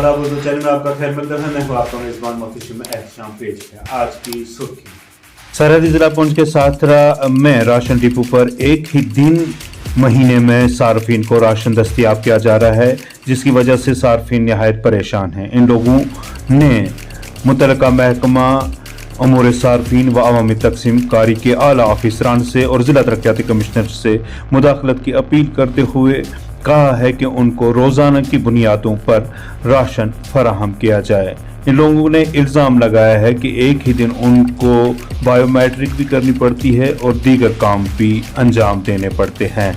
आदाब तो चैनल में आपका खैर मकदम है। मैं हूं आपका मेजबान मोहतशिम एहतशाम पेश है। आज की सुर्खी, सरहदी जिला पुंछ के साथरा में राशन डिपो पर एक ही दिन महीने में सार्फिन को राशन दस्तियाब किया जा रहा है, जिसकी वजह से सार्फिन नहायत परेशान हैं। इन लोगों ने मुतलका महकमा अमूर सार्फिन व अवामी तकसीम कारी के आला ऑफिसरान से और ज़िला तरक्याती कमिश्नर से मुदाखलत की अपील करते हुए कहा है कि उनको रोज़ाना की बुनियादों पर राशन फराहम किया जाए। इन लोगों ने इल्ज़ाम लगाया है कि एक ही दिन उनको बायोमेट्रिक भी करनी पड़ती है और दीगर काम भी अंजाम देने पड़ते हैं।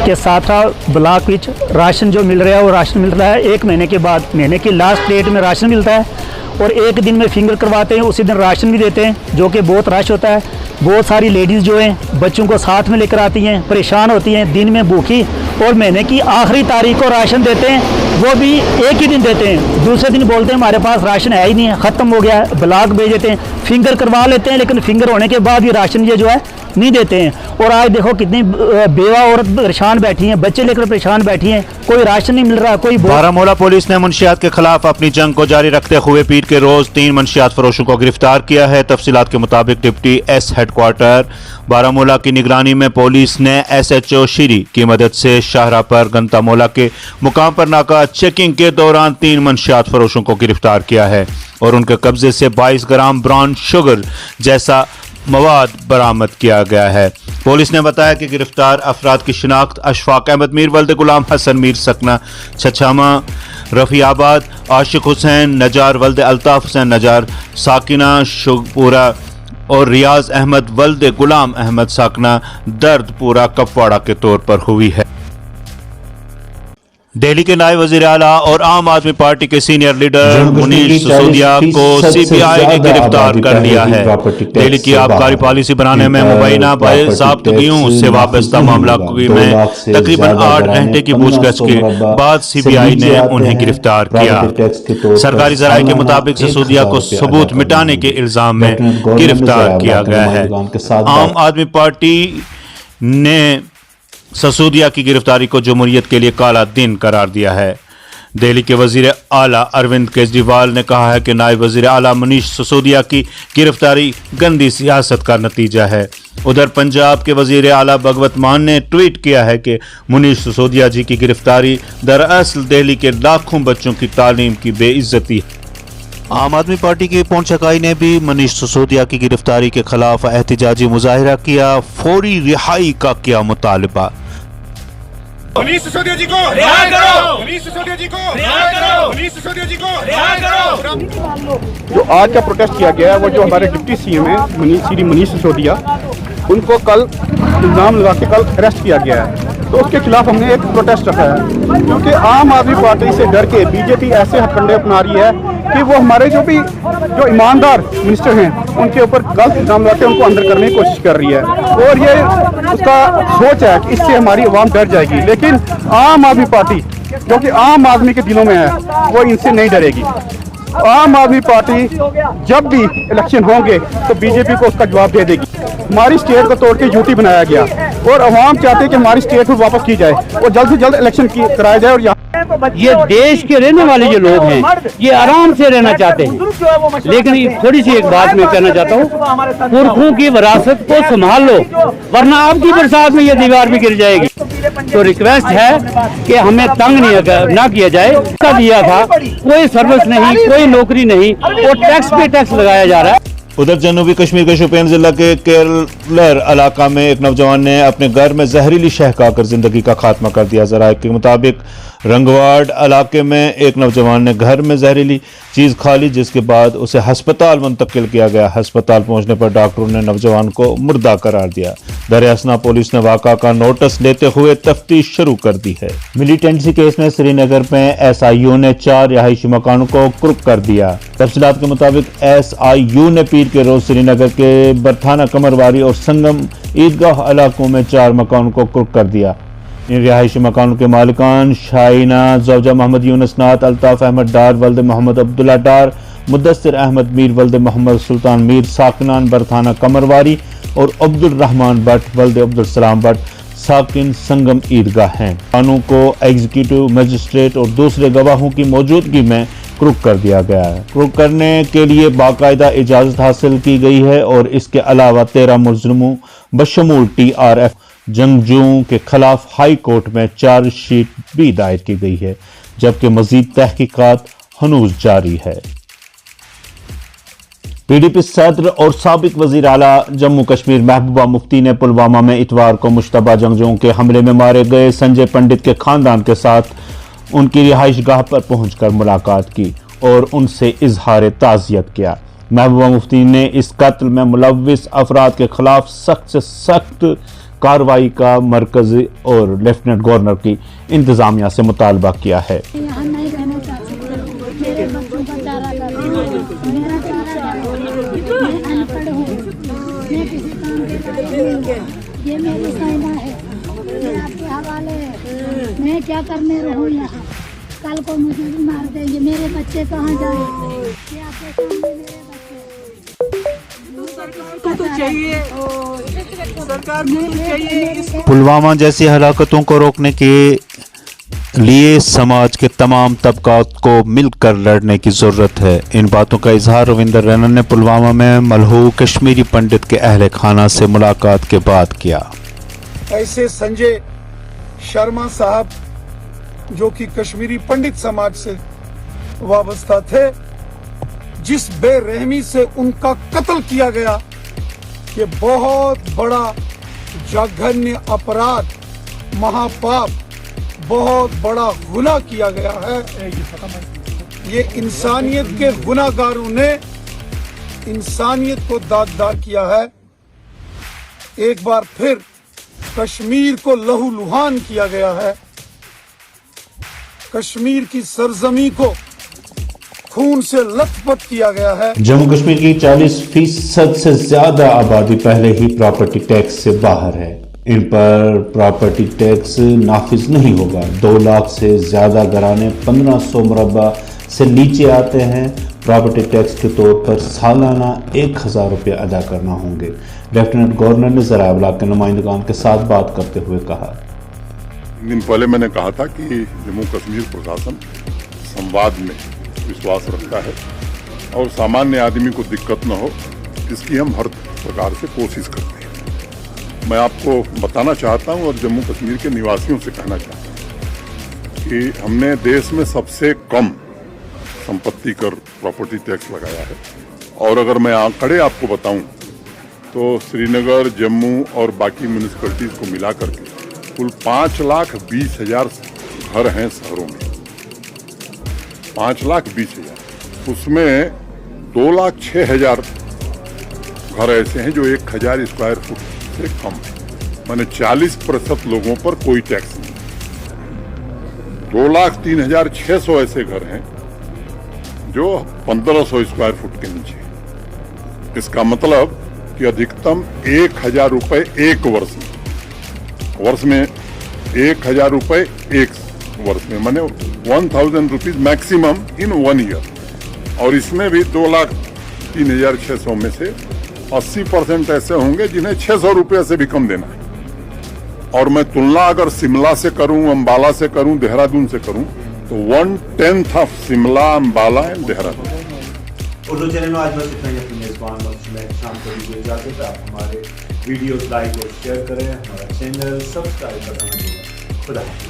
के साथरा ब्लॉक विच राशन जो मिल रहा है वो राशन मिल रहा है एक महीने के बाद, महीने की लास्ट डेट में राशन मिलता है और एक दिन में फिंगर करवाते हैं, उसी दिन राशन भी देते हैं, जो कि बहुत रश होता है। बहुत सारी लेडीज़ जो हैं बच्चों को साथ में लेकर आती हैं, परेशान होती हैं, दिन में भूखी, और महीने की आखिरी तारीख को राशन देते हैं, वो भी एक ही दिन देते हैं। दूसरे दिन बोलते हैं हमारे पास राशन है ही नहीं है, ख़त्म हो गया है, ब्लॉक भेज देते हैं, फिंगर करवा लेते हैं, लेकिन फिंगर होने के बाद भी राशन ये जो है नहीं देते हैं। और आज देखो कितनी बेवा औरत परेशान बैठी हैं, बच्चे लेकर परेशान बैठी हैं, कोई राशन नहीं मिल रहा। कोई बारामूला पुलिस ने मुंशियात के खिलाफ अपनी जंग को जारी रखते हुए पीर के रोज 3 मुंशियात फरोशों को गिरफ्तार किया है। तफसीलात के मुताबिक डिप्टी एस हेडक्वार्टर बारामूला की निगरानी में पुलिस ने SHO शीरी की मदद से शाहरा पर गंतामोला के मुकाम पर नाका चेकिंग के दौरान 3 मुंशियात फरोशों को गिरफ्तार किया है और उनके कब्जे से 22 ग्राम ब्राउन शुगर जैसा मवाद बरामद किया गया है। पुलिस ने बताया कि गिरफ्तार अफराद की शिनाख्त अशफाक अहमद मीर वल्द गुलाम हसन मीर सकना छछामा रफियाबाद, आशिक हुसैन नजार वल्द अल्ताफ हुसैन नजार साकिना शुगपुरा और रियाज अहमद वल्द गुलाम अहमद साकना दर्दपुरा कपवाड़ा के तौर पर हुई है। दिल्ली के नायब वजीर आला और आम आदमी पार्टी के सीनियर लीडर मुनीश सिसोदिया को CBI ने गिरफ्तार कर लिया है। दिल्ली की आबकारी पॉलिसी बनाने में मुबैना बाज़ाब्तगियों से वाबस्ता मामला में तकरीबन 8 घंटे की पूछताछ के बाद CBI ने उन्हें गिरफ्तार किया। सरकारी ज़राए के मुताबिक सिसोदिया को सबूत मिटाने के इल्जाम में गिरफ्तार किया गया है। आम आदमी पार्टी ने सिसोदिया की गिरफ्तारी को जमहूरियत के लिए काला दिन करार दिया है। दिल्ली के वजीर आला अरविंद केजरीवाल ने कहा है कि नायब वजीर आला मुनीश सिसोदिया की गिरफ्तारी गंदी सियासत का नतीजा है। उधर पंजाब के वजीर आला भगवत मान ने ट्वीट किया है कि मुनीश सिसोदिया जी की गिरफ्तारी दरअसल दिल्ली के लाखों बच्चों की तालीम की बेइज्जती है। आम आदमी पार्टी की पुंछ इकाई ने भी मुनीश सिसोदिया की गिरफ्तारी के खिलाफ एहतजाजी मुजाहिरा किया, फौरी रिहाई का किया मुतालबा। मुनीश सिसोदिया जी को रिहा करो, मुनीश सिसोदिया जी को रिहा करो, मुनीश सिसोदिया जी को रिहा करो। जो आज का प्रोटेस्ट किया गया है वो जो हमारे डिप्टी CM है श्री मुनीश सिसोदिया, उनको कल इल्ज़ाम लगा के कल अरेस्ट किया गया है, तो उसके खिलाफ हमने एक प्रोटेस्ट रखा है। क्योंकि आम आदमी पार्टी से डर के BJP ऐसे हथकंडे अपना रही है कि वो हमारे जो ईमानदार मिनिस्टर हैं उनके ऊपर गलत इल्ज़ाम लगाते उनको अंदर करने की कोशिश कर रही है, और ये उसका सोच है कि इससे हमारी आवाम डर जाएगी। लेकिन आम आदमी पार्टी जो कि आम आदमी के दिलों में है वो इनसे नहीं डरेगी। आम आदमी पार्टी जब भी इलेक्शन होंगे तो BJP को उसका जवाब दे देगी। हमारी स्टेट को तोड़ के यूटी बनाया गया और अवाम चाहते हैं कि हमारी स्टेट को वापस की जाए और जल्द से जल्द इलेक्शन कराया जाए। और ये देश के रहने वाले जो लोग हैं ये आराम से रहना चाहते हैं, लेकिन थोड़ी सी एक बात मैं कहना चाहता हूँ, पुरखों की विरासत को संभाल लो, वरना आपकी बरसात में ये दीवार भी गिर जाएगी। तो रिक्वेस्ट है कि हमें तंग ना किया जाए। का दिया था कोई सर्विस नहीं, कोई नौकरी नहीं, और टैक्स पे टैक्स लगाया जा रहा है। उधर जनूबी कश्मीर के शोपियान जिला के केरलर इलाका में एक नौजवान ने अपने घर में जहरीली शह खाकर जिंदगी का खात्मा कर दिया। ज़राए के मुताबिक रंगवाड़ इलाके में एक नौजवान ने घर में जहरीली चीज़ खा ली, जिसके बाद उसे हस्पताल मुंतकिल किया गया। हस्पताल पहुंचने पर डॉक्टरों ने नौजवान को मुर्दा करार दिया। दरियासना पुलिस ने वाक़ा का नोटिस लेते हुए तफ्तीश शुरू कर दी है। मिलिटेंसी केस में श्रीनगर में SIU ने 4 रिहायशी मकानों को कुर्क कर दिया। तफसीलात के मुताबिक SIU ने पीर के रोज श्रीनगर के बरथाना कमरवारी और संगम ईदगाह इलाकों में 4 मकानों को कुर्क कर दिया। इन रिहायशी मकानों के मालिकान शाइना जौजा मोहम्मद यूनुस नात, अल्ताफ अहमद डार वल्द मोहम्मद अब्दुल्ला डार, मुदस्सिर अहमद मीर वल्द मोहम्मद सुल्तान मीर साकनान बरथाना कमरवारी और अब्दुल रहमान भट्ट वल्द अब्दुल सलाम भट्ट साकिन संगम ईदगाह हैं। कानून को एग्जीक्यूटिव मजिस्ट्रेट और दूसरे गवाहों की मौजूदगी में क्रुक कर दिया गया है। क्रुक करने के लिए बाकायदा इजाजत हासिल की गई है और इसके अलावा 13 मुलजिमों बशमूल TRF जंगजुओं के खिलाफ हाई कोर्ट में चार्जशीट भी दायर की गई है, जबकि मजीद तहकीकात हनूज जारी है। PDP सदर और साबिक वजीर आला जम्मू कश्मीर महबूबा मुफ्ती ने पुलवामा में इतवार को मुश्तबा जंगजुओं के हमले में मारे गए संजय पंडित के खानदान के साथ उनकी रिहाइश गाह पर पहुंचकर मुलाकात की और उनसे इजहार ताज़ियत किया। महबूबा मुफ्ती ने इस कत्ल में मुलव्विस अफराद के खिलाफ सख्त से सख्त कार्रवाई का मरकजी और लेफ्टिनेंट गवर्नर की इंतजामिया से मुतालबा किया है। यहाँ नहीं रहना चाहती, मेरे बच्चों का चारा कर दो, मेरा चारा कर दो, मैं अनपढ़ हूँ, मैं किसी काम के लायक नहीं हूँ, ये मेरी साइना है, ये आपके हवाले है, मैं क्या करने रहूँ यहाँ, कल को मुझे भी मार देंगे, मेरे बच्चे कहाँ जाए, ये आपके सामने मेरे बच्चे। पुलवामा जैसी हलाकतों को रोकने के लिए समाज के तमाम तबकात को मिलकर लड़ने की जरूरत है। इन बातों का इजहार रविंदर रैना ने पुलवामा में मलहू कश्मीरी पंडित के अहले खाना से मुलाकात के बाद किया। ऐसे संजय शर्मा साहब जो कि कश्मीरी पंडित समाज से वाबस्ता थे, जिस बेरहमी से उनका कत्ल किया गया, ये बहुत बड़ा जघन्य अपराध, महापाप, बहुत बड़ा गुनाह किया गया है। ये इंसानियत के गुनाहगारों ने इंसानियत को दागदार किया है। एक बार फिर कश्मीर को लहूलुहान किया गया है। कश्मीर की सरजमी को खून से लथपथ किया गया है। जम्मू कश्मीर की 40% से ज्यादा आबादी पहले ही प्रॉपर्टी टैक्स से बाहर है। इन पर प्रॉपर्टी टैक्स नाफिज नहीं होगा। 2 लाख से ज्यादा घराने 1500 मुरब्बा से नीचे आते हैं। प्रॉपर्टी टैक्स के तौर पर सालाना 1000 रुपये अदा करना होंगे। लेफ्टिनेंट गवर्नर ने ज़राए इब्लाग के नुमाइंदगान के साथ बात करते हुए कहा, दिन पहले मैंने कहा था कि जम्मू कश्मीर प्रशासन संवाद में विश्वास रखता है और सामान्य आदमी को दिक्कत न हो, इसकी हम हर प्रकार से कोशिश करते हैं। मैं आपको बताना चाहता हूं और जम्मू कश्मीर के निवासियों से कहना चाहता हूं कि हमने देश में सबसे कम संपत्ति कर प्रॉपर्टी टैक्स लगाया है। और अगर मैं आंकड़े आपको बताऊं तो श्रीनगर, जम्मू और बाकी म्यूनिसिपैलिटीज को मिला करके कुल 5,20,000 घर हैं शहरों में। 5,20,000, उसमें 2,06,000 घर ऐसे हैं जो 1,000 स्क्वायर फुट से कम है। माने 40% लोगों पर कोई टैक्स नहीं। 2,03,600 ऐसे घर हैं जो 1,500 स्क्वायर फुट के नीचे। इसका मतलब कि अधिकतम 1,000 रुपए एक वर्ष में 1,000 रुपए एक वर्ष में, माने 1,000 रुपीज मैक्सिमम इन 1 ईयर। और इसमें भी 2,03,600 में से 80% ऐसे होंगे जिन्हें 600 रुपये से भी कम देना है। और मैं तुलना अगर शिमला से करूं, अंबाला से करूं, देहरादून से करूं तो 1/10 of Shimla, Ambala and Dehradun. Urdu channel में आज बस इतना ही। अपने मेजबान वक्त में शाम को दीजिए इजाजत। आप हमारे वीडियोस लाइक और शेयर करें, हमारा चैनल सब्सक्राइब करना ना भूलें। खुदा हाफिज़।